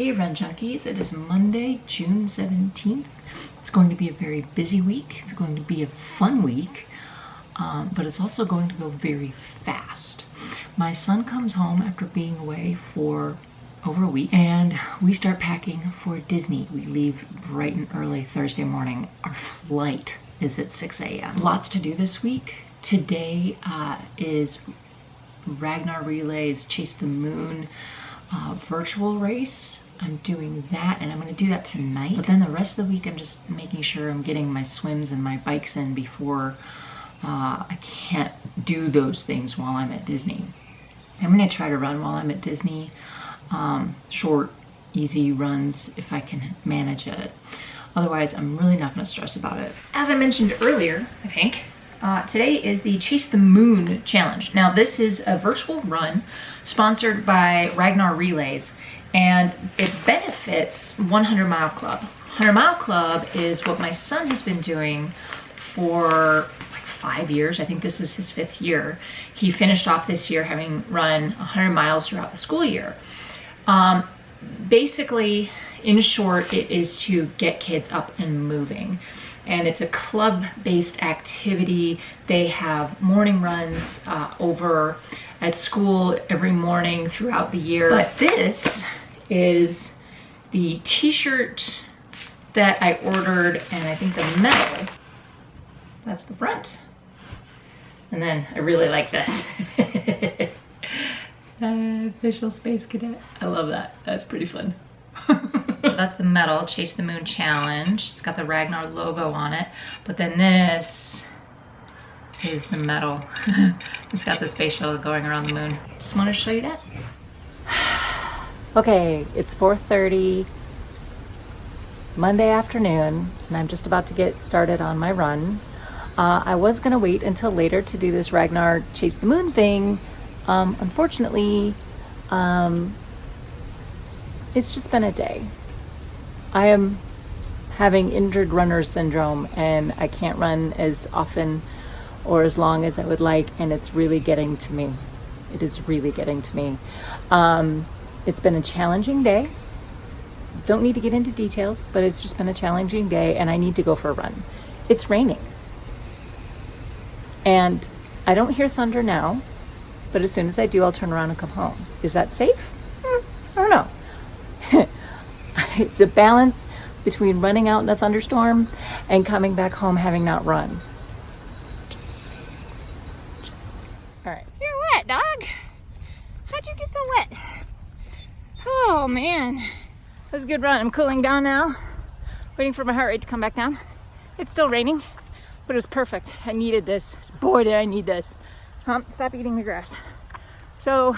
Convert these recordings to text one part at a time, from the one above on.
Hey Run Junkies, it is Monday, June 17th. It's going to be a very busy week. It's going to be a fun week, but it's also going to go very fast. My son comes home after being away for over a week and we start packing for Disney. We leave bright and early Thursday morning. Our flight is at 6 a.m. Lots to do this week. Today is Ragnar Relay's Chase the Moon virtual race. I'm doing that and I'm going to do that tonight. But then the rest of the week I'm just making sure I'm getting my swims and my bikes in before I can't do those things while I'm at Disney. I'm going to try to run while I'm at Disney. Short, easy runs if I can manage it. Otherwise, I'm really not going to stress about it. As I mentioned earlier, I think, today is the Chase the Moon Challenge. Now, this is a virtual run sponsored by Ragnar Relays, and it benefits 100 Mile Club. 100 Mile Club is what my son has been doing for like 5 years. I think this is his 5th year. He finished off this year having run 100 miles throughout the school year. Basically, in short, it is to get kids up and moving. And it's a club-based activity. They have morning runs over at school every morning throughout the year. But this is the t-shirt that I ordered, and I think the medal, that's the front. And then I really like this. Official Space Cadet. I love that. That's pretty fun. So that's the medal, Chase the Moon Challenge. It's got the Ragnar logo on it. But then this is the medal. It's got the space shuttle going around the moon. Just wanted to show you that. Okay, it's 4:30 Monday afternoon and I'm just about to get started on my run. I was gonna wait until later to do this Ragnar Chase the Moon thing. Unfortunately, it's just been a day. I am having injured runner syndrome and I can't run as often or as long as I would like, and it's really getting to me. It is really getting to me. It's been a challenging day. Don't need to get into details, but it's just been a challenging day and I need to go for a run. It's raining. And I don't hear thunder now, but as soon as I do, I'll turn around and come home. Is that safe? I don't know. It's a balance between running out in a thunderstorm and coming back home having not run. Just saying. All right. You're wet, dog. How'd you get so wet? Oh, man. That was a good run. I'm cooling down now, waiting for my heart rate to come back down. It's still raining, but it was perfect. I needed this. Boy, did I need this. Stop eating the grass. So,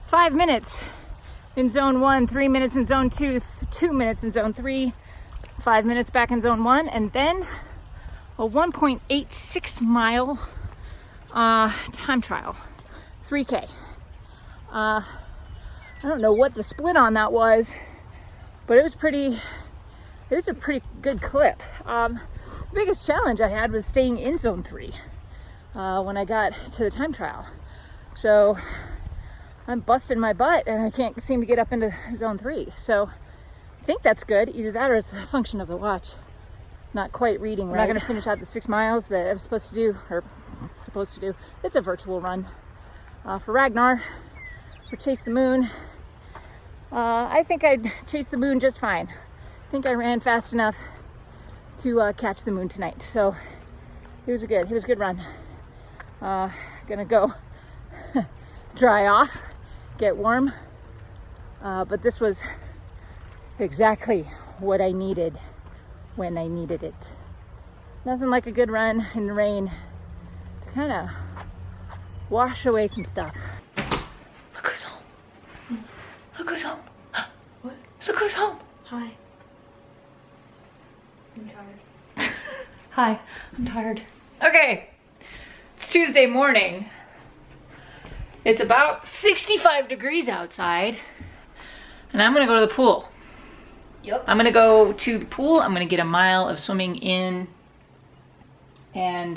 5 minutes in zone 1, 3 minutes in zone 2, 2 minutes in zone 3, 5 minutes back in zone 1, and then a 1.86 mile time trial, 3K. I don't know what the split on that was, but it was a pretty good clip. The biggest challenge I had was staying in zone 3 when I got to the time trial. So I'm busting my butt and I can't seem to get up into zone 3. So I think that's good. Either that or it's a function of the watch not quite reading right. I'm not going to finish out the 6 miles that I'm supposed to do. It's a virtual run for Ragnar, for Chase the Moon. I think I'd chase the moon just fine. I think I ran fast enough to catch the moon tonight. So it was a good run. Gonna go dry off, get warm, but this was exactly what I needed when I needed it. Nothing like a good run in the rain to kind of wash away some stuff. Look who's home. Look who's home. What? Look who's home. Hi. I'm tired. Hi, I'm tired. Okay, it's Tuesday morning. It's about 65 degrees outside, and I'm gonna go to the pool. Yep. I'm gonna go to the pool. I'm gonna get a mile of swimming in and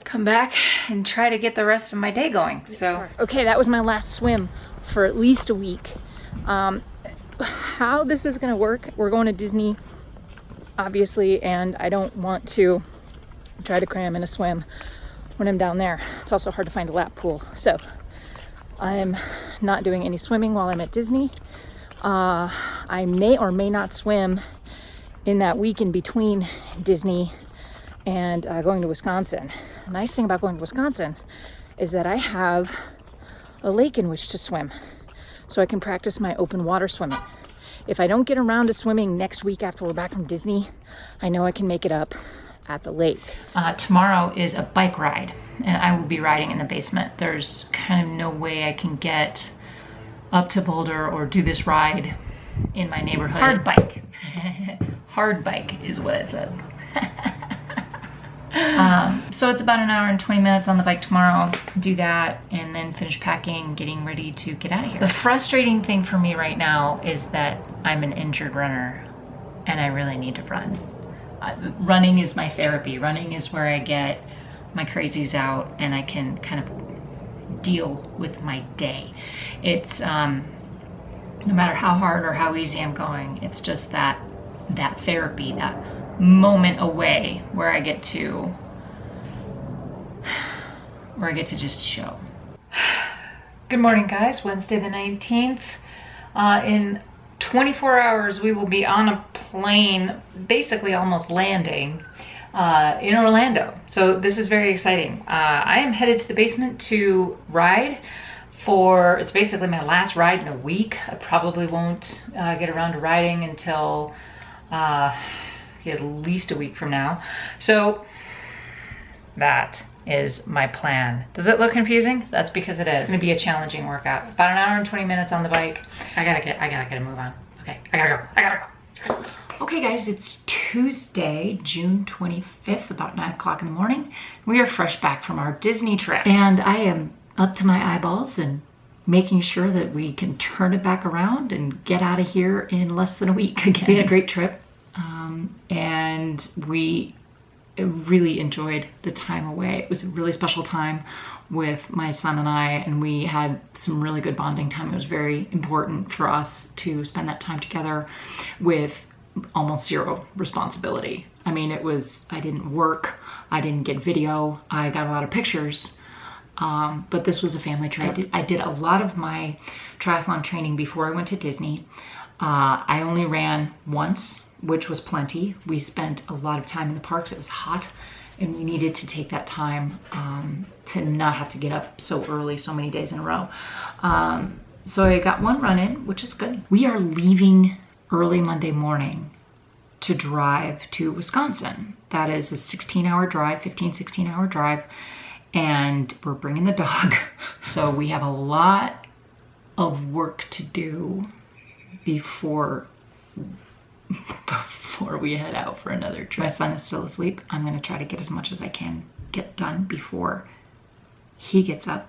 come back and try to get the rest of my day going. So, okay, that was my last swim for at least a week. How this is gonna work, we're going to Disney, obviously, and I don't want to try to cram in a swim when I'm down there. It's also hard to find a lap pool. So I'm not doing any swimming while I'm at Disney. I may or may not swim in that week in between Disney and going to Wisconsin. The nice thing about going to Wisconsin is that I have a lake in which to swim, so I can practice my open water swimming. If I don't get around to swimming next week after we're back from Disney, I know I can make it up at the lake. Tomorrow is a bike ride, and I will be riding in the basement. There's kind of no way I can get up to Boulder or do this ride in my neighborhood. Hard bike. Hard bike is what it says. So it's about an hour and 20 minutes on the bike tomorrow. Do that and then finish packing, getting ready to get out of here. The frustrating thing for me right now is that I'm an injured runner and I really need to run. Running is my therapy. Running is where I get my crazies out and I can kind of deal with my day. It's no matter how hard or how easy I'm going, it's just that therapy, that moment away where I get to just show. Good morning, guys. Wednesday the 19th. In 24 hours, we will be on a plane, basically almost landing in Orlando. So this is very exciting. I am headed to the basement to ride it's basically my last ride in a week. I probably won't get around to riding until at least a week from now. So that is my plan. Does it look confusing? That's because it is. It's gonna be a challenging workout. About an hour and 20 minutes on the bike. I gotta get a move on. Okay, I gotta go. Okay guys, it's Tuesday, June 25th, about 9 o'clock in the morning. We are fresh back from our Disney trip. And I am up to my eyeballs and making sure that we can turn it back around and get out of here in less than a week again. We had a great trip, and we really enjoyed the time away. It was a really special time with my son and I, and we had some really good bonding time. It was very important for us to spend that time together with almost zero responsibility. I mean, I didn't work, I didn't get video, I got a lot of pictures, but this was a family trip. I did a lot of my triathlon training before I went to Disney. I only ran once, which was plenty. We spent a lot of time in the parks. It was hot and we needed to take that time to not have to get up so early so many days in a row. So I got one run in, which is good. We are leaving early Monday morning to drive to Wisconsin. That is a 16-hour drive, 16-hour drive, and we're bringing the dog. So we have a lot of work to do before we head out for another trip. My son is still asleep. I'm gonna try to get as much as I can get done before he gets up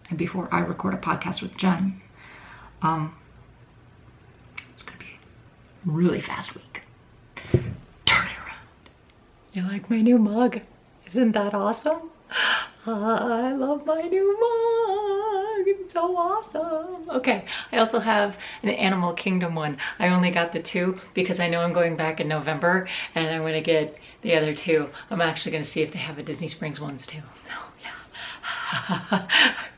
and before I record a podcast with Jen. It's gonna be a really fast week. Turn it around. You like my new mug? Isn't that awesome? I love my new mug. It's so awesome. Okay, I also have an Animal Kingdom one. I only got the 2 because I know I'm going back in November and I'm gonna get the other 2. I'm actually gonna see if they have a Disney Springs ones too. So yeah, I'm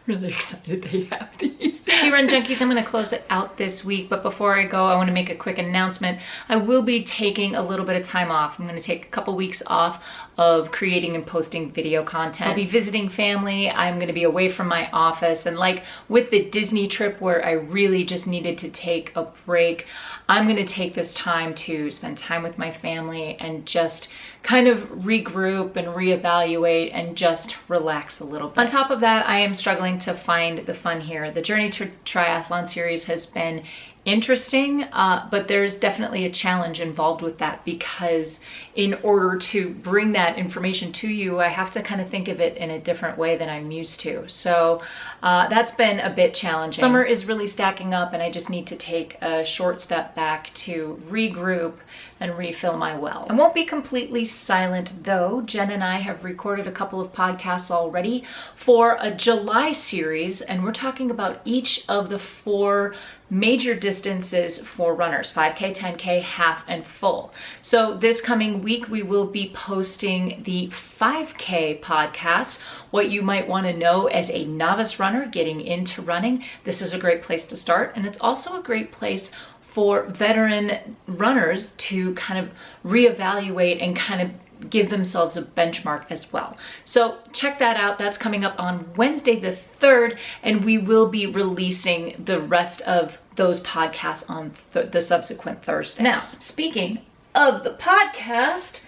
really excited they have these. Hey Run Junkies, I'm gonna close it out this week, but before I go, I wanna make a quick announcement. I will be taking a little bit of time off. I'm gonna take a couple weeks off of creating and posting video content. I'll be visiting family. I'm gonna be away from my office, and like with the Disney trip where I really just needed to take a break, I'm gonna take this time to spend time with my family and just kind of regroup and reevaluate and just relax a little bit. On top of that, I am struggling to find the fun here. The Journey to Triathlon series has been interesting, but there's definitely a challenge involved with that, because in order to bring that information to you, I have to kind of think of it in a different way than I'm used to. So that's been a bit challenging. Summer is really stacking up and I just need to take a short step back to regroup and refill my well. I won't be completely silent though. Jen and I have recorded a couple of podcasts already for a July series, and we're talking about each of the 4 major distances for runners: 5K, 10K, half, and full. So this coming week, we will be posting the 5K podcast, what you might want to know as a novice runner getting into running. This is a great place to start, and it's also a great place for veteran runners to kind of reevaluate and kind of give themselves a benchmark as well. So check that out. That's coming up on Wednesday the 3rd, and we will be releasing the rest of those podcasts on the subsequent Thursdays. Now, speaking of the podcast,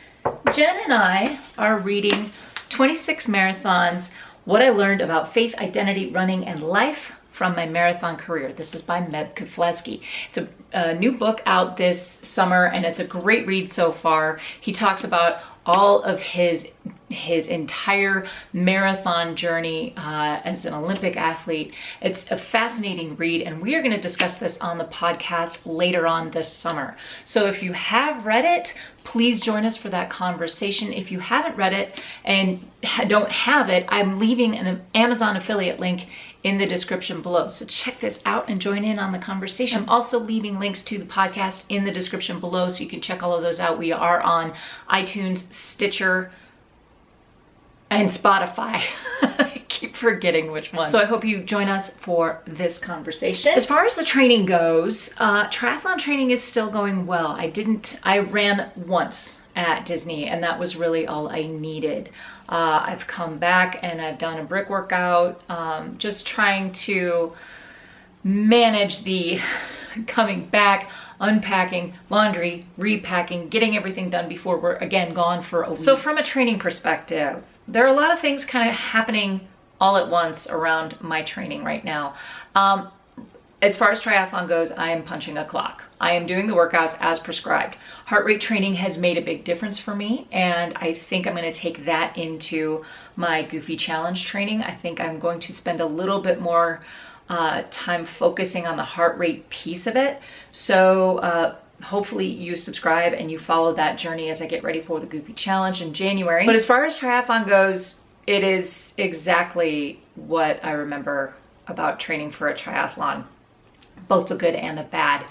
Jen and I are reading 26 Marathons, What I Learned About Faith, Identity, Running, and Life from My Marathon Career. This is by Meb Keflezighi. It's a new book out this summer, and it's a great read so far. He talks about all of his entire marathon journey as an Olympic athlete. It's a fascinating read, and we are going to discuss this on the podcast later on this summer. So if you have read it, please join us for that conversation. If you haven't read it and don't have it, I'm leaving an Amazon affiliate link in the description below. So check this out and join in on the conversation. I'm also leaving links to the podcast in the description below, so you can check all of those out. We are on iTunes, Stitcher, and Spotify. I keep forgetting which one. So I hope you join us for this conversation. As far as the training goes, triathlon training is still going well. I ran once at Disney, and that was really all I needed. I've come back and I've done a brick workout, just trying to manage the coming back, unpacking, laundry, repacking, getting everything done before we're again gone for a week. So from a training perspective, there are a lot of things kind of happening all at once around my training right now. As far as triathlon goes, I am punching a clock. I am doing the workouts as prescribed. Heart rate training has made a big difference for me, and I think I'm going to take that into my Goofy Challenge training. I think I'm going to spend a little bit more time focusing on the heart rate piece of it. So hopefully you subscribe and you follow that journey as I get ready for the Goofy Challenge in January. But as far as triathlon goes, it is exactly what I remember about training for a triathlon, both the good and the bad.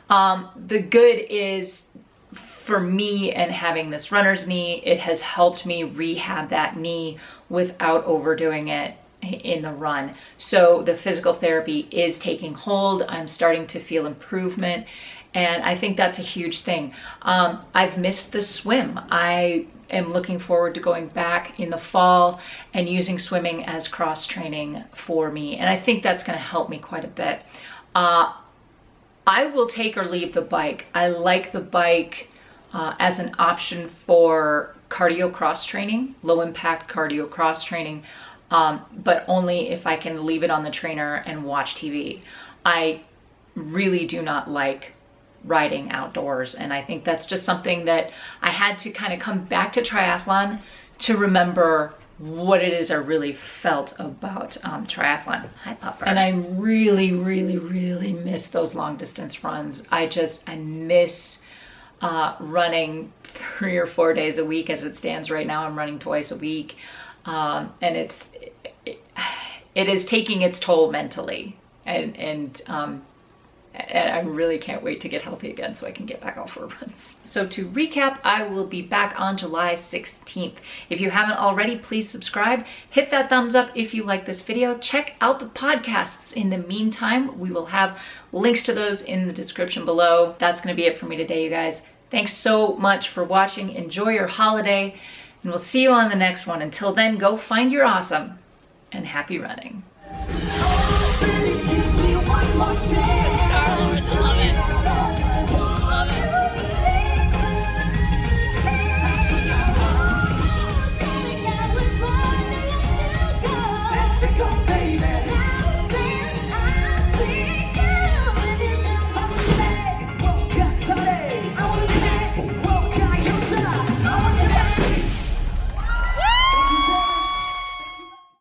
The good is, for me and having this runner's knee, it has helped me rehab that knee without overdoing it in the run. So the physical therapy is taking hold. I'm starting to feel improvement, and I think that's a huge thing. I've missed the swim. I am looking forward to going back in the fall and using swimming as cross training for me, and I think that's going to help me quite a bit. I will take or leave the bike. I like the bike as an option for cardio cross training, low impact cardio cross training, but only if I can leave it on the trainer and watch TV. I really do not like riding outdoors, and I think that's just something that I had to kind of come back to triathlon to remember what it is I really felt about triathlon. Hi, Pupper. And I really, really, really miss those long distance runs. I miss running 3 or 4 days a week. As it stands right now, I'm running twice a week. And it is taking its toll mentally. And I really can't wait to get healthy again so I can get back out for runs. So to recap, I will be back on July 16th. If you haven't already, please subscribe. Hit that thumbs up if you like this video. Check out the podcasts in the meantime. We will have links to those in the description below. That's going to be it for me today, you guys. Thanks so much for watching. Enjoy your holiday, and we'll see you on the next one. Until then, go find your awesome, and happy running.